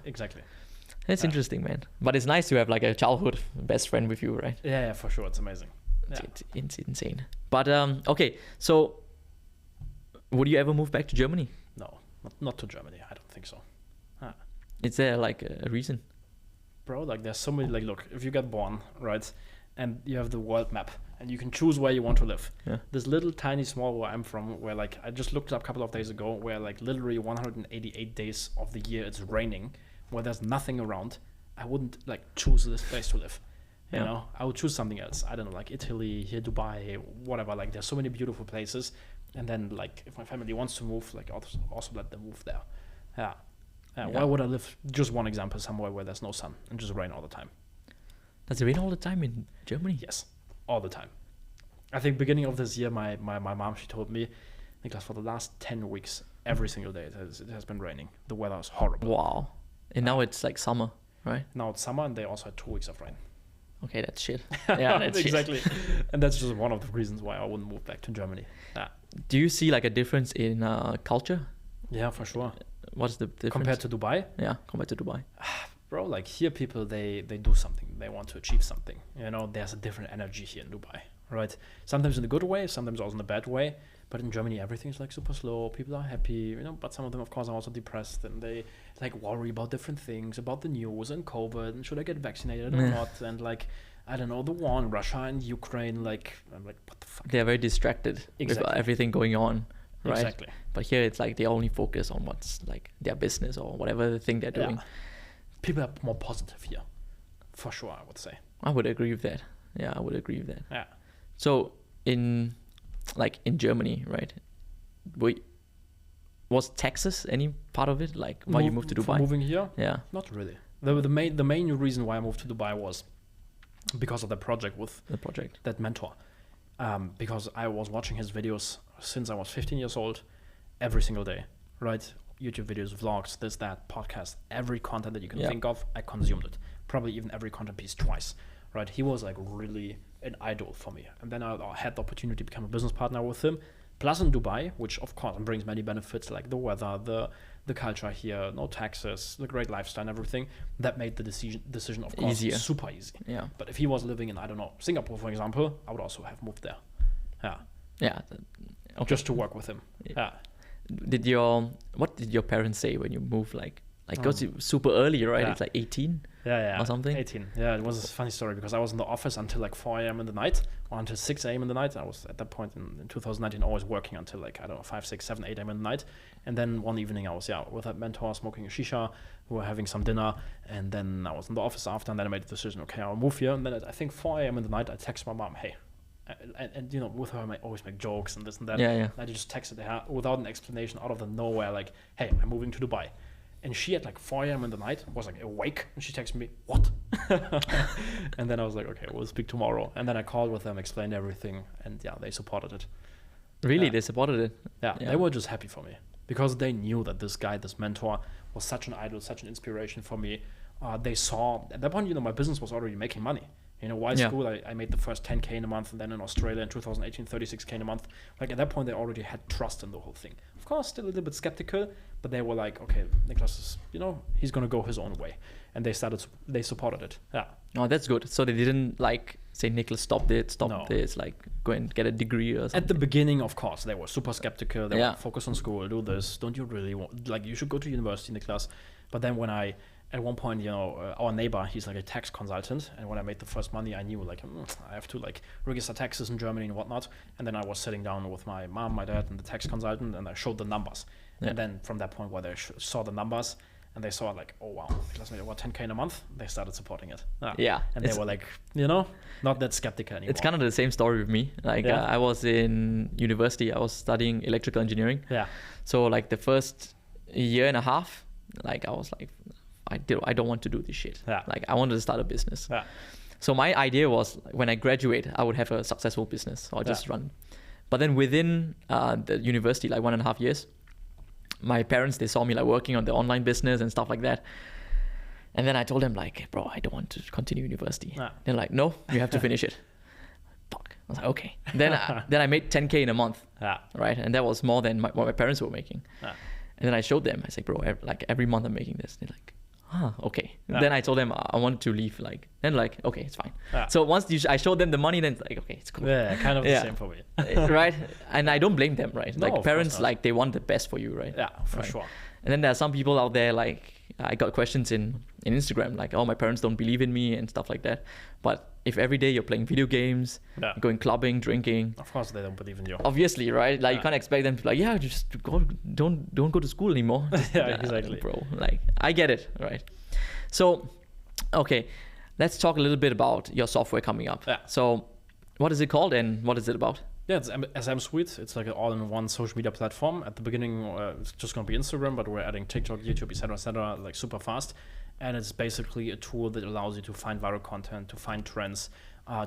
Exactly. That's interesting, man. But it's nice to have like a childhood best friend with you, right? Yeah, for sure. It's amazing. It's insane. But okay, so would you ever move back to Germany? No, not to Germany. I don't think so. Is there like a reason? Bro, like there's so many, like, look, if you get born, right, and you have the world map and you can choose where you want to live. Yeah. This little tiny small where I'm from, where like I just looked up a couple of days ago, where like literally 188 days of the year it's raining, where there's nothing around, I wouldn't like choose this place to live. You know, I would choose something else. I don't know, like Italy, here, Dubai, whatever. Like there's so many beautiful places. And then like if my family wants to move, like also let them move there. Yeah. Why would I live, just one example, somewhere where there's no sun and just rain all the time? Does it rain all the time in Germany? Yes, all the time. I think beginning of this year, my mom, she told me, Niklas, for the last 10 weeks, every single day it has been raining. The weather is horrible. Wow. And now it's like summer, right? Now it's summer and they also had 2 weeks of rain. Okay, that's shit. Yeah, that's exactly. And that's just one of the reasons why I wouldn't move back to Germany. Yeah. Do you see like a difference in culture? Yeah, for sure. What's the difference? Compared to Dubai? Yeah, compared to Dubai. Bro, like here people, they do something. They want to achieve something. You know, there's a different energy here in Dubai, right? Sometimes in a good way, sometimes also in a bad way. But in Germany, everything's like super slow. People are happy, you know, but some of them, of course, are also depressed and they like worry about different things, about the news and COVID and should I get vaccinated or not? And like, I don't know, the war in Russia and Ukraine, like, I'm like, what the fuck? They're very distracted with everything going on, right? Exactly. But here it's like they only focus on what's like their business or whatever the thing they're doing. Yeah. People are more positive here, for sure, I would say. I would agree with that. Yeah, I would agree with that. Yeah. So in Germany, right? Was Texas any part of it? Like why you moved to Dubai? For moving here? Yeah. Not really. The main reason why I moved to Dubai was because of the project with that mentor. Because I was watching his videos since I was 15 years old, every single day, right? YouTube videos, vlogs, this, that, podcast, every content that you can think of, I consumed it. Probably even every content piece twice, right? He was like really an idol for me. And then I had the opportunity to become a business partner with him. Plus in Dubai, which of course brings many benefits like the weather, the culture here, no taxes, the great lifestyle and everything. That made the decision of course easier. Super easy. Yeah. But if he was living in, I don't know, Singapore, for example, I would also have moved there. Yeah. Yeah. Okay. Just to work with him. Yeah. What did your parents say when you moved? Like because it was super early, right? It's like 18. Yeah. Or something. 18. Yeah, it was a funny story because I was in the office until like 4 a.m. in the night or until 6 a.m. in the night. I was at that point in 2019 always working until like, I don't know, 5, 6, 7, 8 a.m. in the night. And then one evening I was with that mentor smoking a shisha. We were having some dinner and then I was in the office after and then I made the decision, okay, I'll move here. And then at I think 4 a.m. in the night, I text my mom, hey. And you know, with her I always make jokes and this and that. Yeah. I just texted her without an explanation out of the nowhere, like, hey, I'm moving to Dubai. And she at like 4 a.m. in the night was like awake and she texted me, what? And then I was like, okay, we'll speak tomorrow. And then I called with them, explained everything, and yeah, they supported it. Really? They supported it? Yeah, they were just happy for me because they knew that this guy, this mentor, was such an idol, such an inspiration for me. They saw, at that point, you know, my business was already making money. You know, while school, I made the first 10K in a month, and then in Australia in 2018, 36K in a month. Like at that point, they already had trust in the whole thing. Of course, still a little bit skeptical, but they were like, okay, Niklas is, you know, he's going to go his own way. And they supported it. Yeah. Oh, that's good. So they didn't like say, Niklas, stop this, like go and get a degree or something. At the beginning, of course, they were super skeptical. They were focus on school, do this. Don't you really want, like, you should go to university, Niklas. But then when at one point, you know, our neighbor, he's like a tax consultant. And when I made the first money, I knew like, I have to like register taxes in Germany and whatnot. And then I was sitting down with my mom, my dad, and the tax consultant, and I showed the numbers. Yeah. And then from that point where they saw the numbers and they saw like, oh wow, Niklas made about 10K in a month, they started supporting it. Yeah. And they were like, you know, not that skeptical anymore. It's kind of the same story with me. Like I was in university, I was studying electrical engineering. Yeah. So like the first year and a half, like I was like, I don't want to do this shit. Yeah. Like I wanted to start a business. Yeah. So my idea was when I graduate, I would have a successful business or just run. But then within the university, like 1.5 years, my parents, they saw me like working on the online business and stuff like that. And then I told them like, bro, I don't want to continue university. Yeah. They're like, no, you have to finish it. Fuck. I was like, okay. Then I made 10K in a month. Yeah. Right. And that was more than what my parents were making. Yeah. And then I showed them. I said, bro, like every month I'm making this. They're like, Okay. Yeah. Then I told them I wanted to leave. Then okay, it's fine. Yeah. So once I showed them the money, then it's like, okay, it's cool. Yeah, kind of the same for me. Right? And I don't blame them, right? No, of parents, course not. they want the best for you, right? Yeah, for Right. sure. And then there are some people out there, I got questions in Instagram, oh, my parents don't believe in me and stuff like that. But if every day you're playing video games, going clubbing, drinking, of course they don't believe in you. obviously, right? You can't expect them to be just don't go to school anymore. Yeah, exactly. Bro, I get it, right? So, okay, let's talk a little bit about your software coming up. Yeah. So, what is it called and what is it about? Yeah, it's SM Suite. It's like an all-in-one social media platform. At the beginning, it's just going to be Instagram, but we're adding TikTok, YouTube, etc., super fast. And it's basically a tool that allows you to find viral content, to find trends,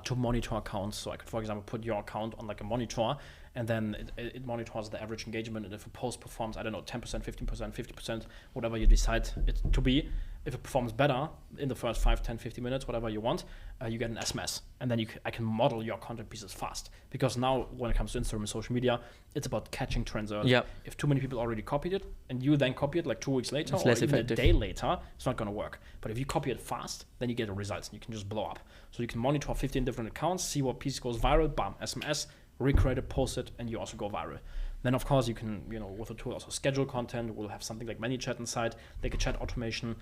to monitor accounts. So I could, for example, put your account on a monitor, and then it monitors the average engagement. And if a post performs, 10%, 15%, 50%, whatever you decide it to be, if it performs better in the first 5, 10, 50 minutes, whatever you want, you get an SMS. And then I can model your content pieces fast. Because now when it comes to Instagram and social media, it's about catching trends early. Yep. If too many people already copied it, and you then copy it 2 weeks later, It's or less even effective. a day later, it's not going to work. But if you copy it fast, then you get the results, and you can just blow up. So you can monitor 15 different accounts, see what piece goes viral, bam, SMS, recreate it, post it, and you also go viral. Then, of course, you can, with the tool also schedule content. We'll have something like ManyChat inside, like a chat automation.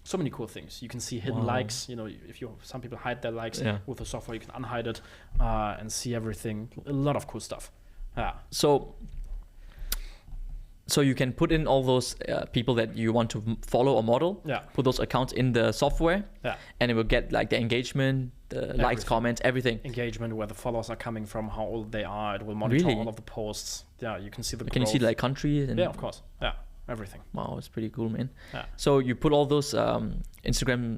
So many cool things. You can see hidden likes. If some people hide their likes with the software, you can unhide it and see everything. A lot of cool stuff. Yeah. So you can put in all those people that you want to follow or model. Yeah. Put those accounts in the software. Yeah. And it will get the engagement, the likes, comments, everything. Engagement, where the followers are coming from, how old they are. It will monitor all of the posts. Yeah, you can see the growth. Can you see country? And yeah, of course. Yeah, everything. Wow, it's pretty cool, man. Yeah. So you put all those Instagram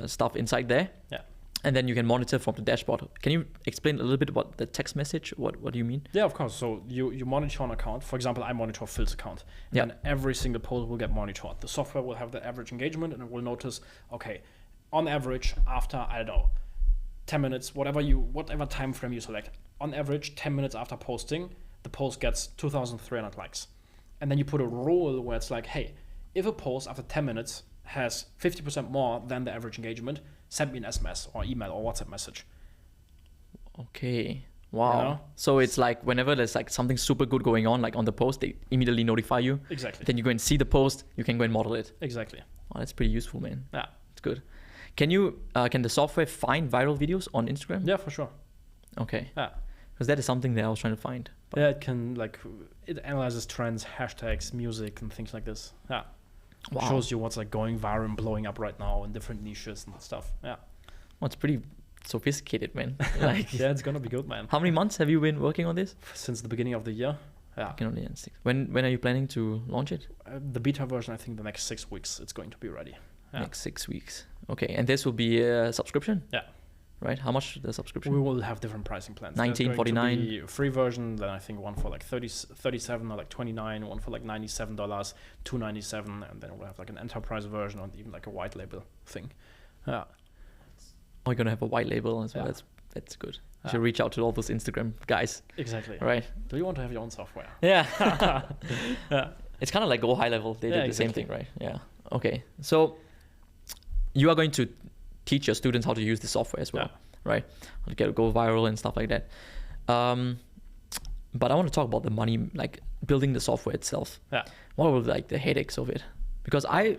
stuff inside there. Yeah. And then you can monitor from the dashboard. Can you explain a little bit about the text message? What do you mean? Yeah, of course. So you monitor an account. For example, I monitor Phil's account. And then every single post will get monitored. The software will have the average engagement, and it will notice, okay, on average, after, 10 minutes, whatever time frame you select, on average, 10 minutes after posting, the post gets 2,300 likes. And then you put a rule where it's hey, if a post after 10 minutes has 50% more than the average engagement, send me an SMS or email or WhatsApp message. Okay. Wow. So it's whenever there's something super good going on, on the post, they immediately notify you. Exactly. Then you go and see the post, you can go and model it. Exactly. Oh, that's pretty useful, man. Yeah. It's good. Can the software find viral videos on Instagram? Yeah, for sure. Okay. Yeah. Because that is something that I was trying to find. But yeah, it can it analyzes trends, hashtags, music, and things like this. Yeah. Wow. It shows you what's going viral and blowing up right now in different niches and stuff. Yeah. Well, it's pretty sophisticated, man. Yeah, it's gonna be good, man. How many months have you been working on this? Since the beginning of the year. Yeah. When are you planning to launch it? The beta version, I think the next 6 weeks it's going to be ready. Yeah. Next 6 weeks. Okay, and this will be a subscription? Yeah. Right? How much the subscription? We will have different pricing plans. $19.49. A free version, then I think one for 37 or $29, one for $97, $297, and then we'll have an enterprise version or even a white label thing. Yeah. Oh, you're gonna have a white label as well. Yeah. That's good. You should reach out to all those Instagram guys. Exactly. Right. Do you want to have your own software? Yeah. Yeah. It's kind of like Go High Level. They did the same thing, right? Yeah. Okay. So you are going to teach your students how to use the software as well, right? How to go viral and stuff like that. But I want to talk about the money, building the software itself. Yeah. What were the headaches of it? Because I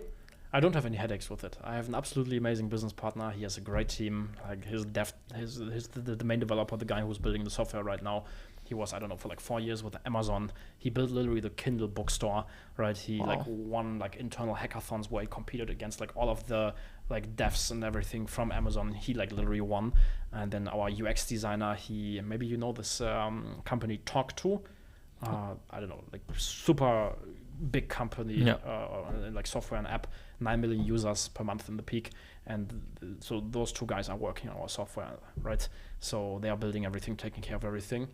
don't have any headaches with it. I have an absolutely amazing business partner. He has a great team. The main developer, the guy who's building the software right now, he was, for 4 years with Amazon. He built literally the Kindle bookstore, right? He won internal hackathons where he competed against all of the devs and everything from Amazon. He literally won. And then our UX designer, maybe you know this company Talk2. Super big company, software and app, 9 million users per month in the peak. And so those two guys are working on our software, right? So they are building everything, taking care of everything.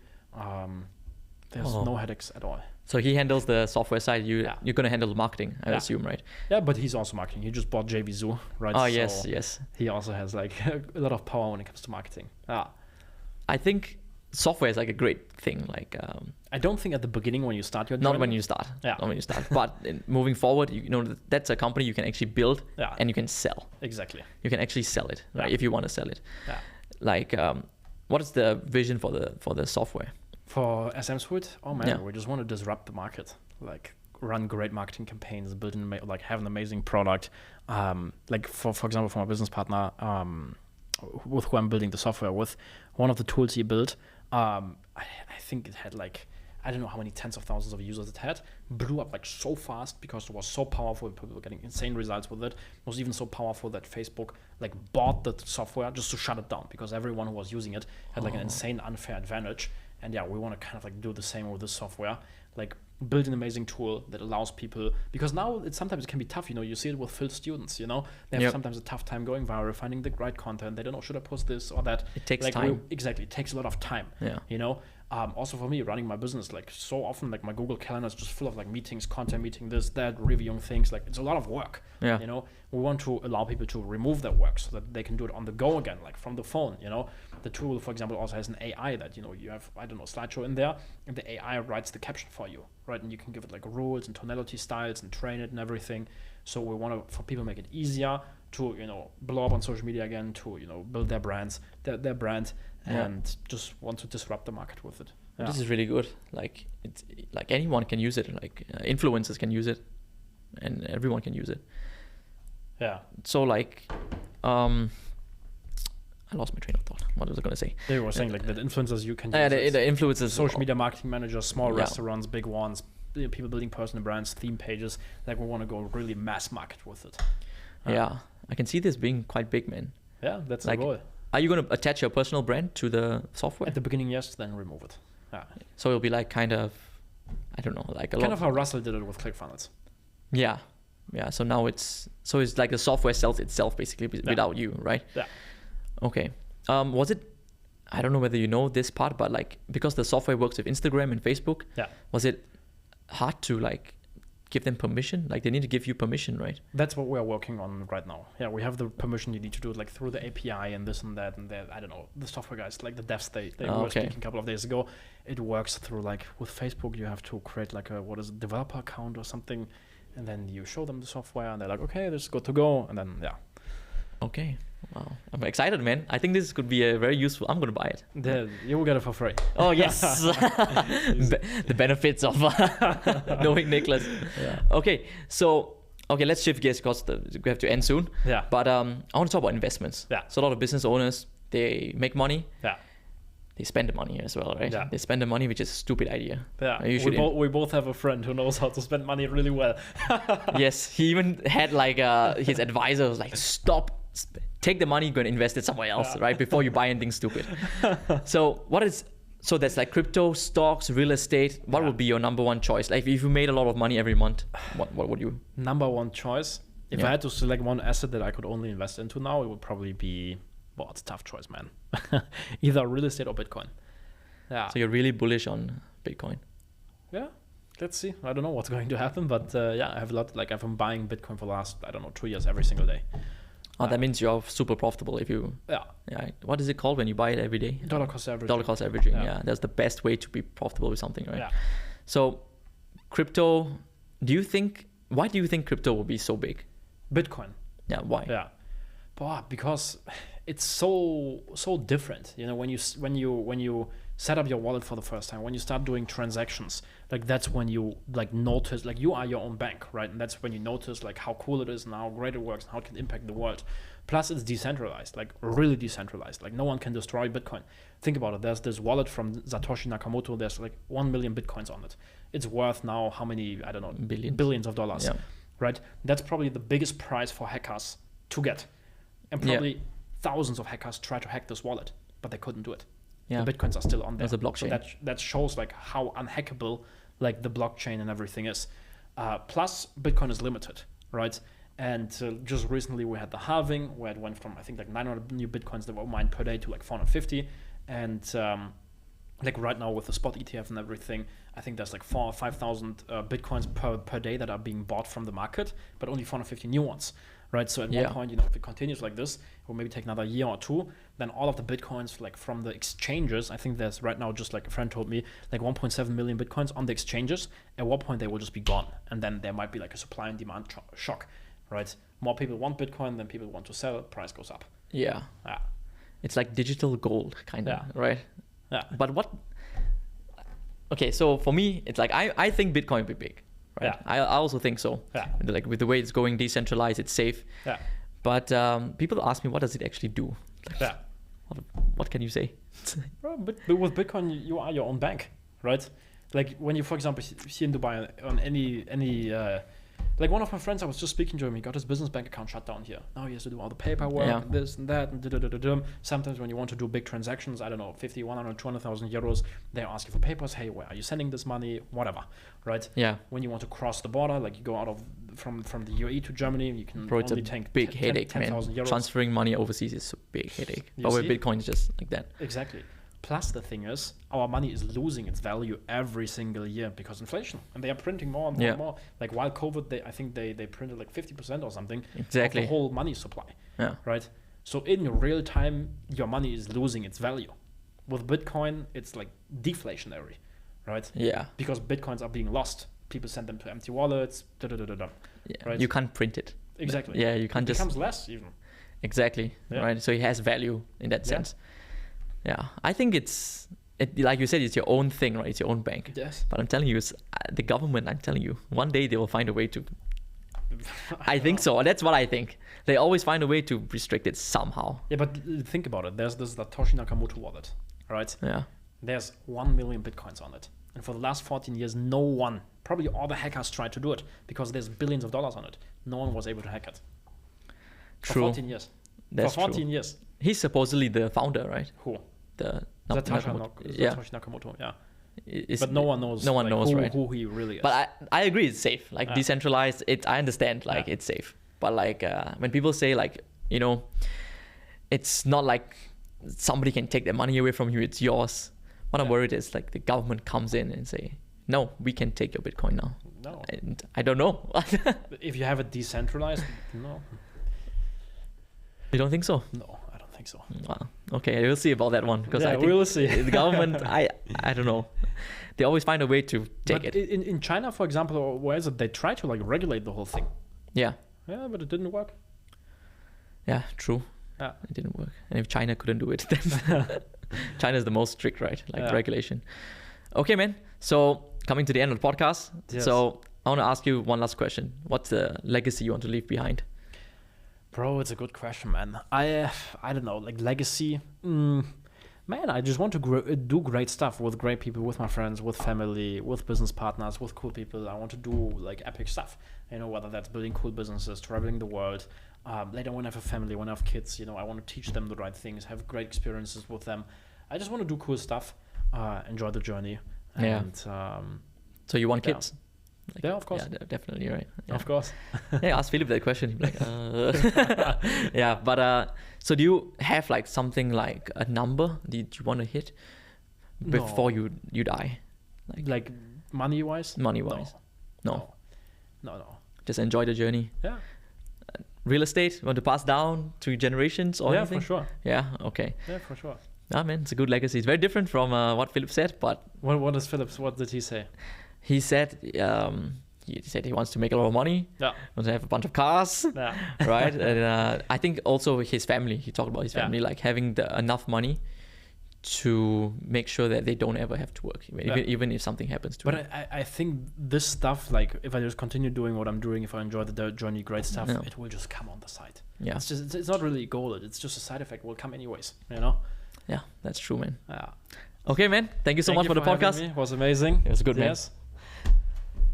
There's no headaches at all. So he handles the software side. You're going to handle the marketing, I assume, right? Yeah, but he's also marketing. He just bought JVZoo, right? Oh, so yes. He also has a lot of power when it comes to marketing. I think software is like a great thing. Like I don't think at the beginning when you start your not journey. when you start, Yeah. not when you start, but moving forward, you know that's a company you can actually build Yeah. and you can sell. Exactly. You can actually sell it, right? Yeah. If you want to sell it. Yeah. Like, what is the vision for the software? For SM Suite, oh man, Yeah. we just want to disrupt the market. Like run great marketing campaigns, build like have an amazing product. Like for example, for my business partner, with who I'm building the software with, one of the tools he built, I think it had like, I don't know how many tens of thousands of users it had, blew up like so fast because it was so powerful. People were getting insane results with it. It was even so powerful that Facebook like bought the software just to shut it down because everyone who was using it had like an insane unfair advantage. And yeah, we want to kind of like do the same with this software, like build an amazing tool that allows people, because now sometimes it can be tough, you know, you see it with Phil students, you know, they have sometimes a tough time going viral, finding the right content. They don't know, should I post this or that? It takes like, time. Exactly. It takes a lot of time, you know. Also for me, running my business, like so often, like my Google Calendar is just full of like meetings, content meeting, this, that, reviewing things. Like it's a lot of work, you know. We want to allow people to remove that work so that they can do it on the go again, like from the phone, you know. The tool, for example, also has an AI that, you know, you have, I don't know, slideshow in there, and the AI writes the caption for you, right? And you can give it like rules and tonality styles and train it and everything. So we want to, for people, make it easier to, you know, blow up on social media again, to, you know, build their brands, their brand, and just want to disrupt the market with it. Yeah. This is really good. Like it's like anyone can use it. Like influencers can use it, and everyone can use it. Yeah. So like, I lost my train of thought. What was I gonna say? They were saying like that influencers you can use. The influencers, social media marketing managers, small restaurants, big ones, people building personal brands, theme pages. Like we want to go really mass market with it. Yeah, I can see this being quite big, man. Yeah, that's like, the goal. Are you gonna attach your personal brand to the software? At the beginning, yes, then remove it. Yeah. So it'll be like kind of, I don't know, like a kind lot of how Russell did it with ClickFunnels. Yeah. So now it's like the software sells itself basically without you, right? Yeah. Okay. Was it? I don't know whether you know this part, but like because the software works with Instagram and Facebook, was it hard to like give them permission? Like they need to give you permission, right? That's what we're working on right now. Yeah, we have the permission. You need to do it like through the API and this and that and that. I don't know, the software guys, like the devs, they were speaking a couple of days ago. It works through like with Facebook, you have to create like a developer account or something, and then you show them the software and they're like, okay, this is good to go, and then Okay. Wow, I'm excited, man. I think this could be a very useful. I'm gonna buy it. You will get it for free. Oh yes, the benefits of knowing Niklas. Yeah. Okay, let's shift gears because we have to end soon. Yeah. But I want to talk about investments. Yeah. So a lot of business owners, they make money. Yeah. They spend the money as well, right? Yeah. They spend the money, which is a stupid idea. Yeah. We both have a friend who knows how to spend money really well. Yes, he even had like his advisor was like, stop. Take the money, go and invest it somewhere else, right? Before you buy anything stupid. So that's like crypto, stocks, real estate. What would be your number one choice? Like if you made a lot of money every month, what would you? Number one choice? If I had to select one asset that I could only invest into now, it would probably be, well, it's a tough choice, man. Either real estate or Bitcoin. Yeah. So you're really bullish on Bitcoin? Yeah. Let's see. I don't know what's going to happen, but I have a lot. Like I've been buying Bitcoin for the last, 2 years every single day. Oh, that means you're super profitable if you... Yeah. What is it called when you buy it every day? Dollar cost averaging. Dollar cost averaging, yeah. That's the best way to be profitable with something, right? Yeah. So crypto, why do you think crypto will be so big? Bitcoin. Yeah, why? Yeah. Because it's so different. You know, when you set up your wallet for the first time, when you start doing transactions, like that's when you like notice, like you are your own bank, right? And that's when you notice like how cool it is and how great it works and how it can impact the world. Plus it's decentralized, like really decentralized. Like no one can destroy Bitcoin. Think about it. There's this wallet from Satoshi Nakamoto. There's like 1 million Bitcoins on it. It's worth now how many, I don't know, billions of dollars, right? That's probably the biggest prize for hackers to get. And probably thousands of hackers try to hack this wallet, but they couldn't do it. Yeah. The Bitcoins are still on there. There's a blockchain. So that shows like how unhackable like the blockchain and everything is. Plus, Bitcoin is limited, right? And just recently we had the halving where it went from, I think, like 900 new Bitcoins that were mined per day to like 450. And like right now with the spot ETF and everything, I think there's like 4,000 or 5,000 Bitcoins per day that are being bought from the market, but only 450 new ones. right? So at one point, if it continues like this, it will maybe take another year or two. Then all of the Bitcoins, like from the exchanges, I think there's right now, just like a friend told me, like 1.7 million Bitcoins on the exchanges. At one point, they will just be gone. And then there might be like a supply and demand shock, right? More people want Bitcoin than people want to sell, price goes up. Yeah. It's like digital gold, kind of, right? Yeah. But okay, so for me, it's like, I think Bitcoin will be big, right? I also think so. Yeah. Like with the way it's going, decentralized, it's safe. Yeah. But people ask me, what does it actually do? Like, what can you say? Well, but with Bitcoin, you are your own bank, right? Like when you, for example, here in Dubai, on any like one of my friends, I was just speaking to him, he got his business bank account shut down here. Now he has to do all the paperwork, this and that, and sometimes when you want to do big transactions, I don't know, 50, 100, 200,000 euros, they ask you for papers. Hey, where are you sending this money? Whatever, right? Yeah. When you want to cross the border, like you go out of from the UAE to Germany, you can it's only a take big headache, 10,000 man. euros. Transferring money overseas is a big headache. You But with see? Bitcoin, it's just like that. Exactly. Plus, the thing is, our money is losing its value every single year because inflation, and they are printing more and more and more. Like while COVID, I think they printed like 50% or something of the whole money supply. Yeah. Right. So in real time, your money is losing its value. With Bitcoin, it's like deflationary, right? Yeah. Because Bitcoins are being lost. People send them to empty wallets. Yeah. Right? You can't print it. Exactly. Yeah, you can't it becomes less even. Exactly. Yeah. Right. So it has value in that sense. Yeah, I think it's like you said, it's your own thing, right? It's your own bank. Yes. But I'm telling you, it's the government. I'm telling you, one day they will find a way to. I think so. That's what I think. They always find a way to restrict it somehow. Yeah, but think about it. There's this Satoshi Nakamoto wallet, right? Yeah. There's 1 million Bitcoins on it. And for the last 14 years, no one, probably all the hackers tried to do it because there's billions of dollars on it. No one was able to hack it. True. For 14 years. That's for 14 true. years. He's supposedly the founder, right? Who? Nakamoto. Satoshi Nakamoto, yeah. But no one knows. No one knows, right? Who he really is. But I agree, it's safe. Like decentralized, I understand. Like it's safe. But like when people say like it's not like somebody can take the money away from you. It's yours. What I'm worried is like the government comes in and say, no, we can take your Bitcoin now. No. And I don't know. If you have it decentralized, no. You don't think so? No, I don't think so. Wow. Okay, we'll see about that one because I think we'll see. The government, I don't know. They always find a way to take it. In China, for example, or where is it? They try to like regulate the whole thing. Yeah. Yeah, but it didn't work. Yeah, true. Yeah. It didn't work. And if China couldn't do it, then China is the most strict, right? Like regulation. Okay, man. So coming to the end of the podcast. Yes. So I want to ask you one last question. What's the legacy you want to leave behind? Bro, it's a good question, man. I don't know, like legacy. Man, I just want to do great stuff with great people, with my friends, with family, with business partners, with cool people. I want to do like epic stuff. Whether that's building cool businesses, traveling the world. Later, when I have a family, when I have kids, I want to teach them the right things, have great experiences with them. I just want to do cool stuff, enjoy the journey. And, so you want kids? Like, yeah, of course. Yeah, definitely, right? Yeah. Of course. Yeah, ask Philip that question. He'd be like, yeah, but so do you have like something like a number that you want to hit before you die? Like money-wise? Money-wise? No. Just enjoy the journey. Yeah. Real estate, you want to pass down to generations or anything? Yeah, for sure. Yeah, okay. Yeah, for sure. Ah, man, it's a good legacy. It's very different from what Philip said, but... What is Philip's? What did he say? He said he wants to make a lot of money. Yeah. Wants to have a bunch of cars. Yeah. Right? And I think also his family. He talked about his family, like having enough money to make sure that they don't ever have to work, even if something happens to them. But I think this stuff, like if I just continue doing what I'm doing, if I enjoy the journey, great stuff, it will just come on the side. Yeah. It's not really a goal. It's just a side effect. It will come anyways, Yeah, that's true, man. Yeah. Okay, man. Thank you so much for the podcast. It was amazing. It was good, man. Yes.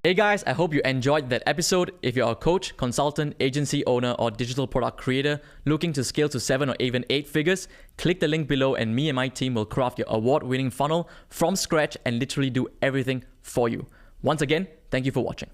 Hey guys, I hope you enjoyed that episode. If you're a coach, consultant, agency owner, or digital product creator looking to scale to 7 or even 8 figures, click the link below and me and my team will craft your award-winning funnel from scratch and literally do everything for you. Once again, thank you for watching.